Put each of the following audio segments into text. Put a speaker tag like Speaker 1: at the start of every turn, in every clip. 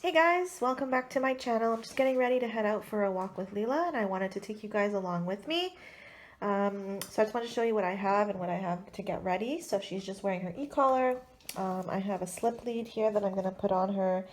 Speaker 1: Hey guys, welcome back to my channel. I'm just getting ready to head out for a walk with Leela, and I wanted to take you guys along with me. So I just want to show you what I have and what I have to get ready. So she's just wearing her e-collar. I have a slip lead here that I'm going to put on her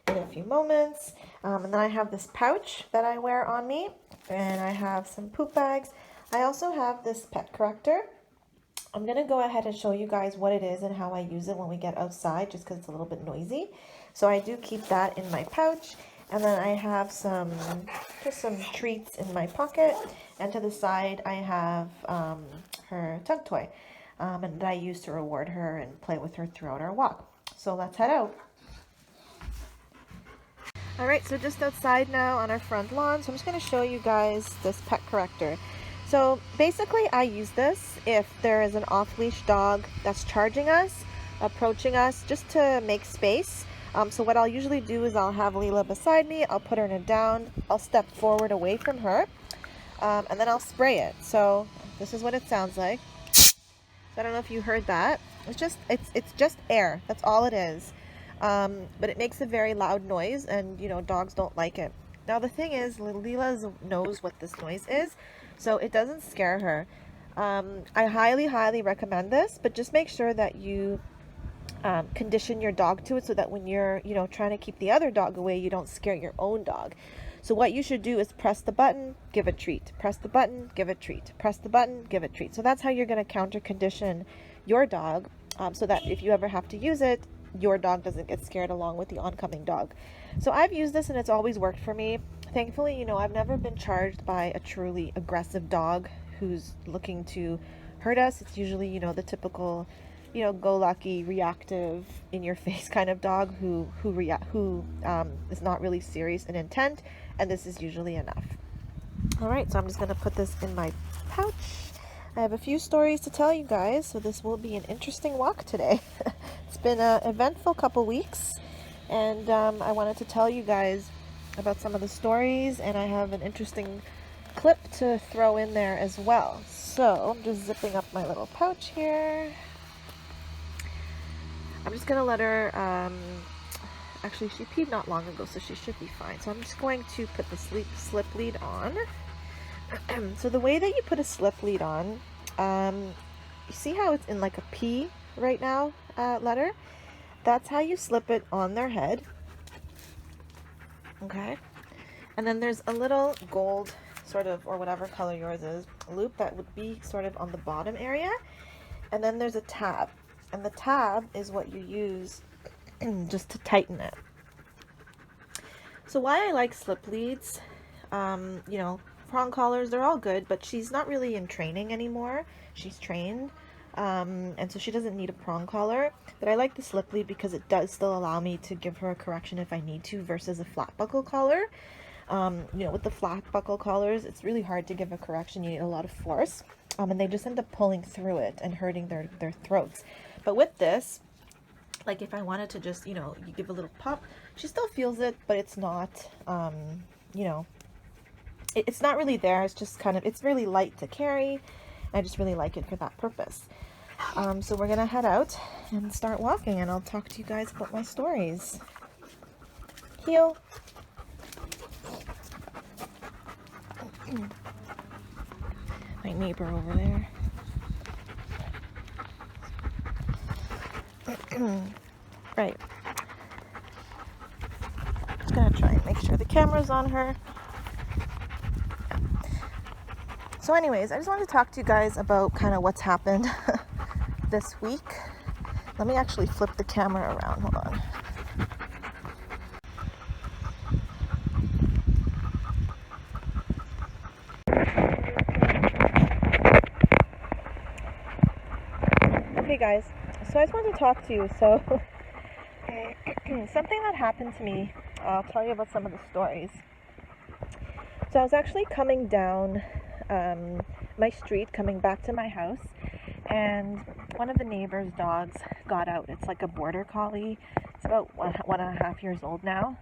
Speaker 1: in a few moments. And then I have this pouch that I wear on me, and I have some poop bags. I also have this pet corrector. I'm going to go ahead and show you guys what it is and how I use it when we get outside, just because it's a little bit noisy. So I do keep that in my pouch, and then I have just some treats in my pocket, and to the side I have her tug toy, and that I use to reward her and play with her throughout our walk. So let's head out. Alright, so just outside now on our front lawn, so I'm just going to show you guys this pet corrector. So basically I use this if there is an off-leash dog that's charging us, approaching us, just to make space. So what I'll usually do is I'll have Leela beside me, I'll put her in a down, I'll step forward away from her, and then I'll spray it. So this is what it sounds like. So I don't know if you heard that. It's just air, that's all it is. But it makes a very loud noise, and you know, dogs don't like it. Now the thing is, Leela knows what this noise is, so it doesn't scare her. I highly recommend this, but just make sure that you condition your dog to it, so that when you're, you know, trying to keep the other dog away, you don't scare your own dog. So what you should do is press the button, give a treat. Press the button, give a treat. Press the button, give a treat. So that's how you're going to counter condition your dog, so that if you ever have to use it, your dog doesn't get scared along with the oncoming dog. So I've used this and it's always worked for me. Thankfully, you know, I've never been charged by a truly aggressive dog who's looking to hurt us. It's usually, you know, the typical, you know, go lucky, reactive, in your face kind of dog who is not really serious in intent, and this is usually enough. All right, so I'm just going to put this in my pouch. I have a few stories to tell you guys, so this will be an interesting walk today. It's been an eventful couple weeks, and I wanted to tell you guys about some of the stories, and I have an interesting clip to throw in there as well. So I'm just zipping up my little pouch here. I'm just going to let her, actually she peed not long ago, so she should be fine. So I'm just going to put the slip lead on. So the way that you put a slip lead on, you see how it's in like a P right now letter? That's how you slip it on their head. Okay. And then there's a little gold sort of, or whatever color yours is, loop that would be sort of on the bottom area. And then there's a tab. And the tab is what you use just to tighten it. So why I like slip leads, you know, prong collars, they're all good, but she's not really in training anymore. She's trained, and so she doesn't need a prong collar. But I like the slip lead because it does still allow me to give her a correction if I need to, versus a flat buckle collar. You know, with the flat buckle collars, it's really hard to give a correction. You need a lot of force, and they just end up pulling through it and hurting their throats. But with this, like if I wanted to just, you know, you give a little pop, she still feels it, but it's not, you know, it's not really there. It's just kind of, it's really light to carry. I just really like it for that purpose. So we're gonna head out and start walking, and I'll talk to you guys about my stories. Heel. My neighbor over there. Right. Just gonna try and make sure the camera's on her. So anyways, I just wanted to talk to you guys about kind of what's happened this week. Let me actually flip the camera around. Hold on. Hey guys, so I just wanted to talk to you. So something that happened to me, I'll tell you about some of the stories. So I was actually coming down my street, coming back to my house, and one of the neighbor's dogs got out. It's like a border collie. It's about 1.5 years old now.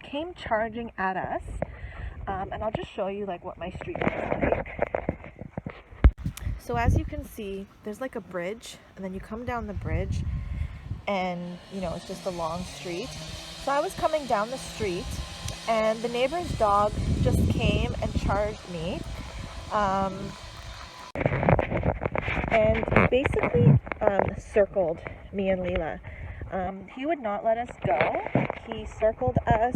Speaker 1: Came charging at us, and I'll just show you like what my street looks like. So as you can see, there's like a bridge, and then you come down the bridge, and you know, it's just a long street. So I was coming down the street and the neighbor's dog just came and charged me. And he basically circled me and Leela. He would not let us go. He circled us.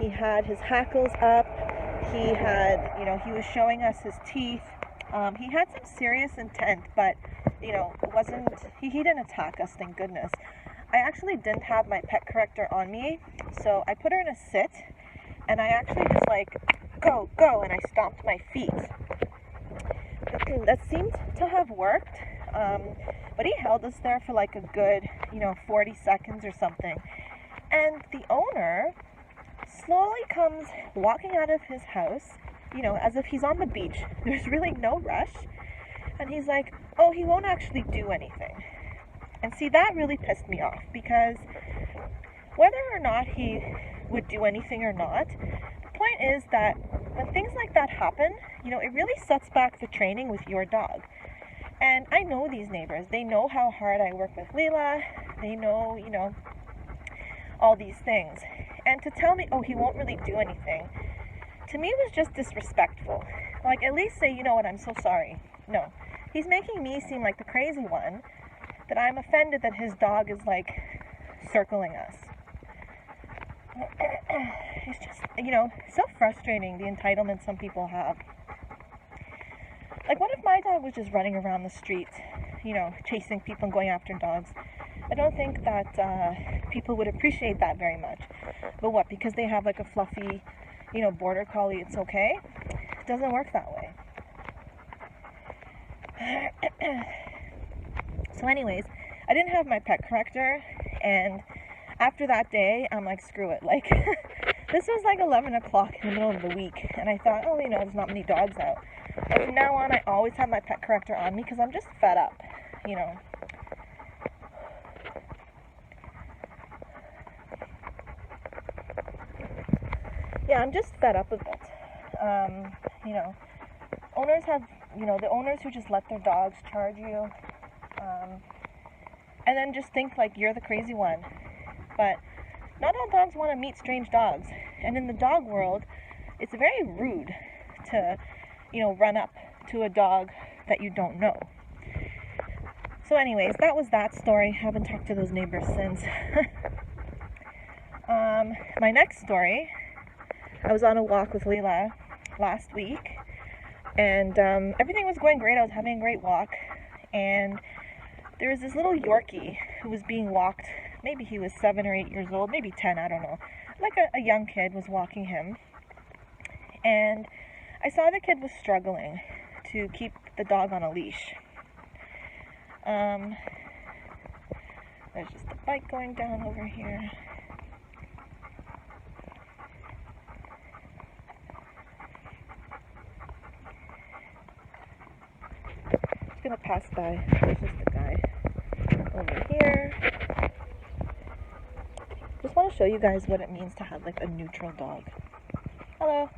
Speaker 1: He had his hackles up. He had, he was showing us his teeth. He had some serious intent, but, he didn't attack us, thank goodness. I actually didn't have my pet corrector on me, so I put her in a sit, and I actually just go, and I stomped my feet. That seemed to have worked, but he held us there for like a good, 40 seconds or something. And the owner slowly comes walking out of his house, as if he's on the beach. There's really no rush. And he's like, oh, he won't actually do anything. And see, that really pissed me off, because whether or not he would do anything or not, the point is that when things like that happen, it really sets back the training with your dog. And I know these neighbors. They know how hard I work with Leela. They know, all these things. And to tell me, oh, he won't really do anything, to me was just disrespectful. Like, at least say, you know what, I'm so sorry. No. He's making me seem like the crazy one, that I'm offended that his dog is, circling us. It's just, so frustrating, the entitlement some people have. Like, what if my dog was just running around the street, chasing people and going after dogs? I don't think that people would appreciate that very much. But what, because they have, a fluffy, border collie, it's okay? It doesn't work that way. So anyways, I didn't have my pet corrector, and after that day, I'm like, screw it. This was 11 o'clock in the middle of the week, and I thought, oh, there's not many dogs out. But from now on, I always have my pet corrector on me, because I'm just fed up, Yeah, I'm just fed up with it. Owners have, the owners who just let their dogs charge you, and then just think you're the crazy one. But not all dogs want to meet strange dogs. And in the dog world, it's very rude to, run up to a dog that you don't know. So anyways, that was that story. I haven't talked to those neighbors since. My next story, I was on a walk with Leela last week, and everything was going great. I was having a great walk, and there was this little Yorkie who was being walked. Maybe he was 7 or 8 years old, maybe 10, I don't know. A young kid was walking him, and I saw the kid was struggling to keep the dog on a leash. There's just a bike going down over here. Just gonna pass by. There's just a guy over here. Just want to show you guys what it means to have a neutral dog. Hello.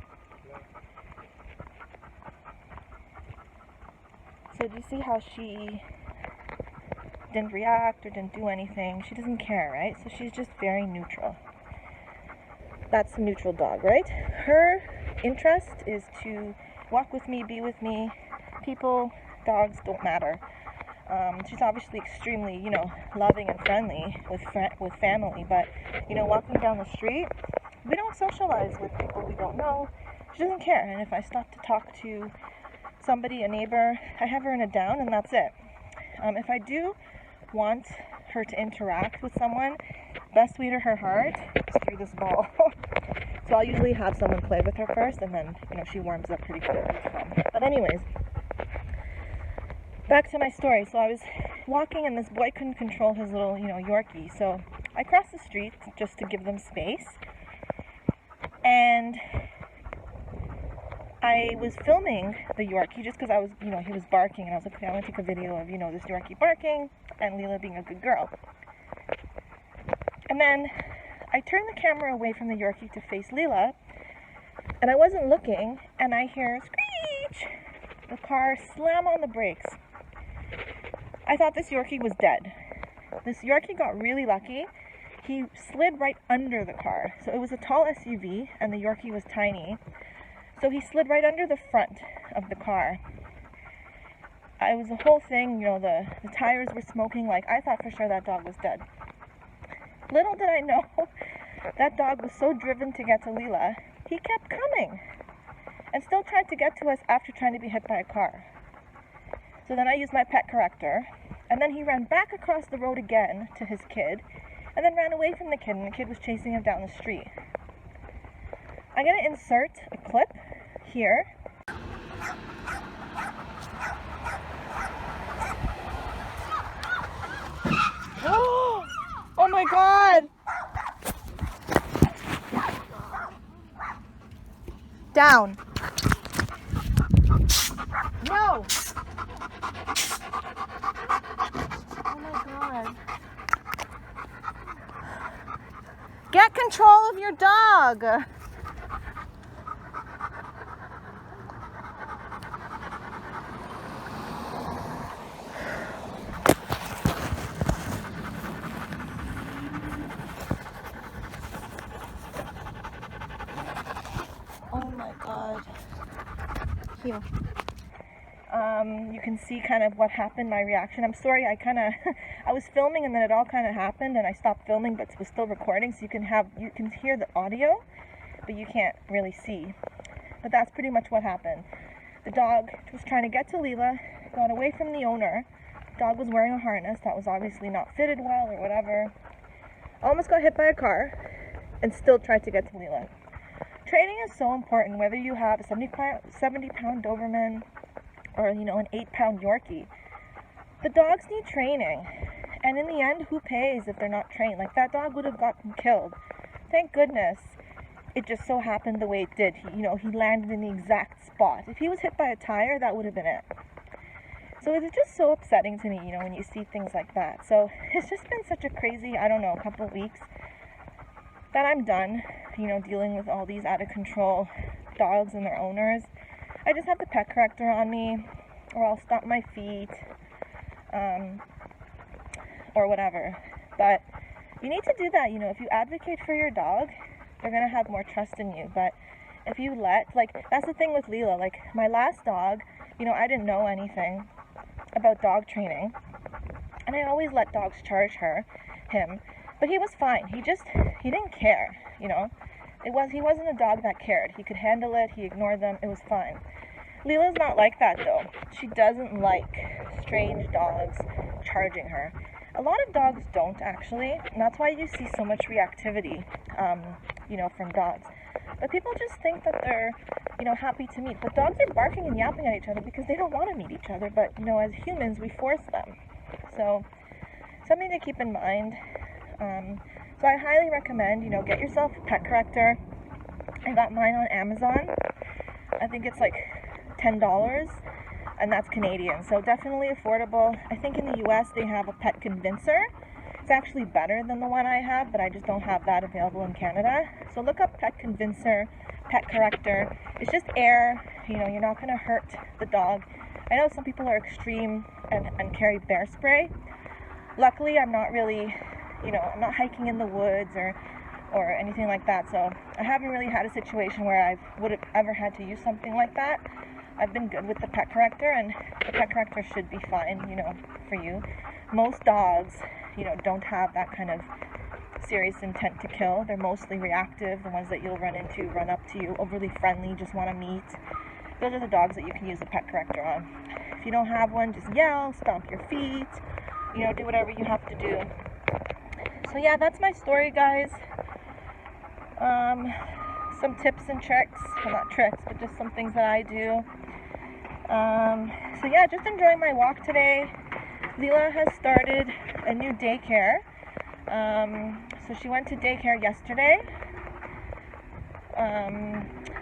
Speaker 1: So do you see how she didn't react or didn't do anything? She doesn't care, right? So she's just very neutral. That's a neutral dog, right? Her interest is to walk with me, be with me. People, dogs don't matter. She's obviously extremely, loving and friendly with family, but, walking down the street, we don't socialize with people we don't know. She doesn't care, and if I stop to talk to somebody, a neighbor, I have her in a down, and that's it. If I do want her to interact with someone, best way to her heart is through this ball. So I'll usually have someone play with her first, and then, she warms up pretty quickly. But anyways, back to my story. So I was walking, and this boy couldn't control his little, Yorkie. So I crossed the street just to give them space. And I was filming the Yorkie just because I was, he was barking. And I was like, okay, I want to take a video of, this Yorkie barking and Leela being a good girl. And then I turned the camera away from the Yorkie to face Leela. And I wasn't looking. And I hear screech. The car slam on the brakes. I thought this Yorkie was dead. This Yorkie got really lucky. he slid right under the car. So it was a tall SUV and the Yorkie was tiny. So he slid right under the front of the car. It was a whole thing, you know, the tires were smoking. Like, I thought for sure that dog was dead. Little did I know, that dog was so driven to get to Leela, he kept coming and still tried to get to us after trying to be hit by a car. So then I used my pet corrector, and then he ran back across the road again to his kid, and then ran away from the kid, and the kid was chasing him down the street. I'm going to insert a clip here. Oh my God! Down. No! Oh my God. Get control of your dog! Oh my God. Here. You can see kind of what happened, my reaction. I'm sorry, I was filming and then it all kind of happened and I stopped filming but was still recording, so you can hear the audio, but you can't really see. But that's pretty much what happened. The dog was trying to get to Leela, got away from the owner. The dog was wearing a harness that was obviously not fitted well or whatever. Almost got hit by a car and still tried to get to Leela. Training is so important, whether you have a 70-pound Doberman or, you know, an 8-pound Yorkie. The dogs need training, and in the end, who pays if they're not trained? Like, that dog would have gotten killed. Thank goodness it just so happened the way it did. He landed in the exact spot. If he was hit by a tire, that would have been it. So it's just so upsetting to me, you know, when you see things like that. So it's just been such a crazy, I don't know, couple of weeks that I'm done, you know, dealing with all these out of control dogs and their owners. I just have the pet corrector on me, or I'll stomp my feet, or whatever. But you need to do that, you know, if you advocate for your dog, they're going to have more trust in you. But if you that's the thing with Leela, like, my last dog, you know, I didn't know anything about dog training, and I always let dogs charge him, but he was fine. He didn't care, you know. He wasn't a dog that cared. He could handle it, he ignored them, it was fine. Leela's not like that, though. She doesn't like strange dogs charging her. A lot of dogs don't, actually, and that's why you see so much reactivity, you know, from dogs. But people just think that they're, you know, happy to meet. But dogs are barking and yapping at each other because they don't want to meet each other. But, you know, as humans, we force them. So, something to keep in mind. So I highly recommend, you know, get yourself a pet corrector. I got mine on Amazon. I think it's like $10, and that's Canadian. So definitely affordable. I think in the US they have a pet convincer. It's actually better than the one I have, but I just don't have that available in Canada. So look up pet convincer, pet corrector. It's just air, you know, you're not going to hurt the dog. I know some people are extreme and carry bear spray. Luckily, I'm not really, you know, I'm not hiking in the woods or anything like that. So I haven't really had a situation where I would have ever had to use something like that. I've been good with the pet corrector, and the pet corrector should be fine, you know, for you. Most dogs, you know, don't have that kind of serious intent to kill. They're mostly reactive. The ones that you'll run into run up to you, overly friendly, just want to meet. Those are the dogs that you can use the pet corrector on. If you don't have one, just yell, stomp your feet, you know, do whatever you have to do. So yeah, that's my story, guys. Some tips and tricks, well, not tricks, but just some things that I do. So yeah, just enjoying my walk today. Leela has started a new daycare. So she went to daycare yesterday.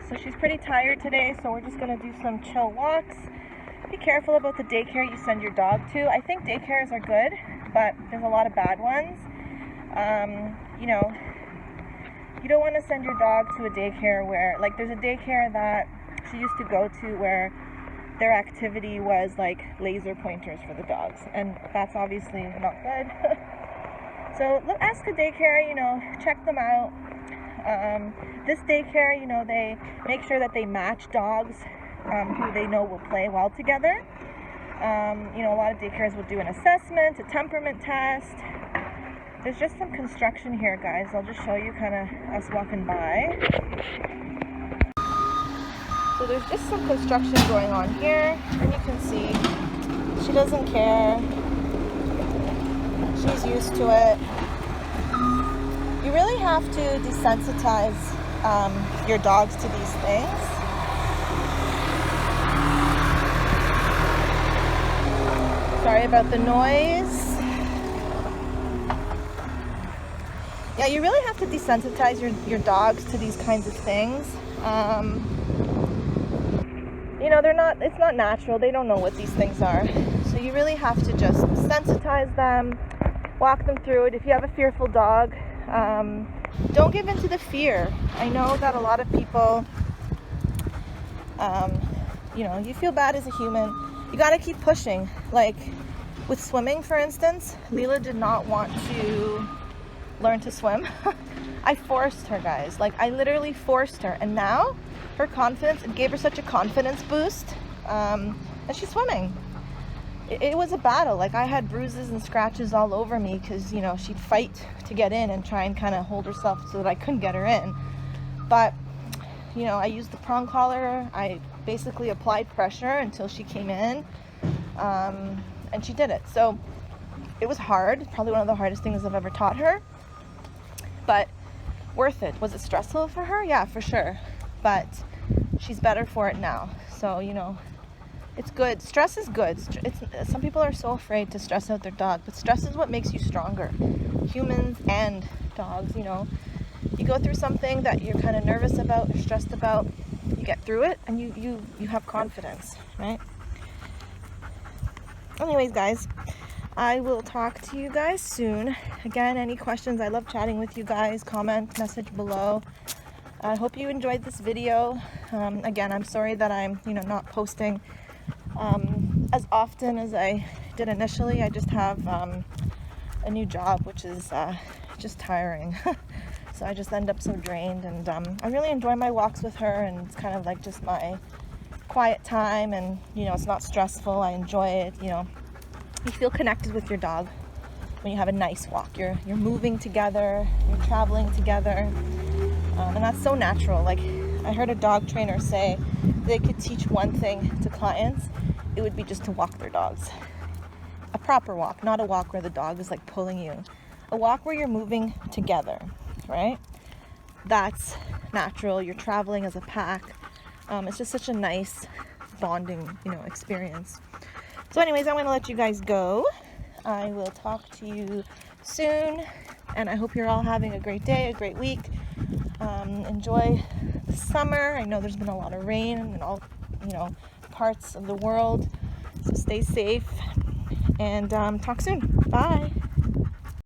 Speaker 1: So she's pretty tired today, so we're just going to do some chill walks. Be careful about the daycare you send your dog to. I think daycares are good, but there's a lot of bad ones. You know, you don't want to send your dog to a daycare where, like, there's a daycare that she used to go to where their activity was like laser pointers for the dogs, and that's obviously not good. So ask the daycare, check them out. This daycare, they make sure that they match dogs who they know will play well together. A lot of daycares will do an assessment, a temperament test. There's just some construction here, guys. I'll just show you kind of us walking by. So there's just some construction going on here, and you can see she doesn't care. She's used to it. You really have to desensitize your dogs to these things. Sorry about the noise. Yeah, you really have to desensitize your dogs to these kinds of things. It's not natural. They don't know what these things are. So you really have to just sensitize them, walk them through it. If you have a fearful dog, don't give in to the fear. I know that a lot of people, you feel bad as a human. You got to keep pushing. Like with swimming, for instance, Leela did not want to learn to swim. I forced her, guys. Like I literally forced her, and now her confidence, it gave her such a confidence boost, and she's swimming. It was a battle. Like I had bruises and scratches all over me because she'd fight to get in and try and kind of hold herself so that I couldn't get her in. But I used the prong collar. I basically applied pressure until she came in, and she did it. So it was hard, probably one of the hardest things I've ever taught her, but worth it. Was it stressful for her? Yeah, for sure, but she's better for it now. So it's good. Stress is good. Some people are so afraid to stress out their dog, but stress is what makes you stronger. Humans and dogs, you go through something that you're kind of nervous about or stressed about, you get through it, and you have confidence, right? Anyways, guys, I will talk to you guys soon. Again, any questions, I love chatting with you guys. Comment, message below. I hope you enjoyed this video. Again, I'm sorry that I'm not posting as often as I did initially. I just have a new job, which is just tiring. So I just end up so drained, and I really enjoy my walks with her, and it's kind of like just my quiet time, and it's not stressful. I enjoy it. You feel connected with your dog when you have a nice walk. You're moving together, you're traveling together, and that's so natural. Like I heard a dog trainer say they could teach one thing to clients, it would be just to walk their dogs. A proper walk, not a walk where the dog is like pulling you. A walk where you're moving together, right? That's natural. You're traveling as a pack. It's just such a nice bonding, experience. So anyways, I'm going to let you guys go. I will talk to you soon, and I hope you're all having a great day, a great week. Enjoy the summer. I know there's been a lot of rain in all, parts of the world. So stay safe, and talk soon. Bye.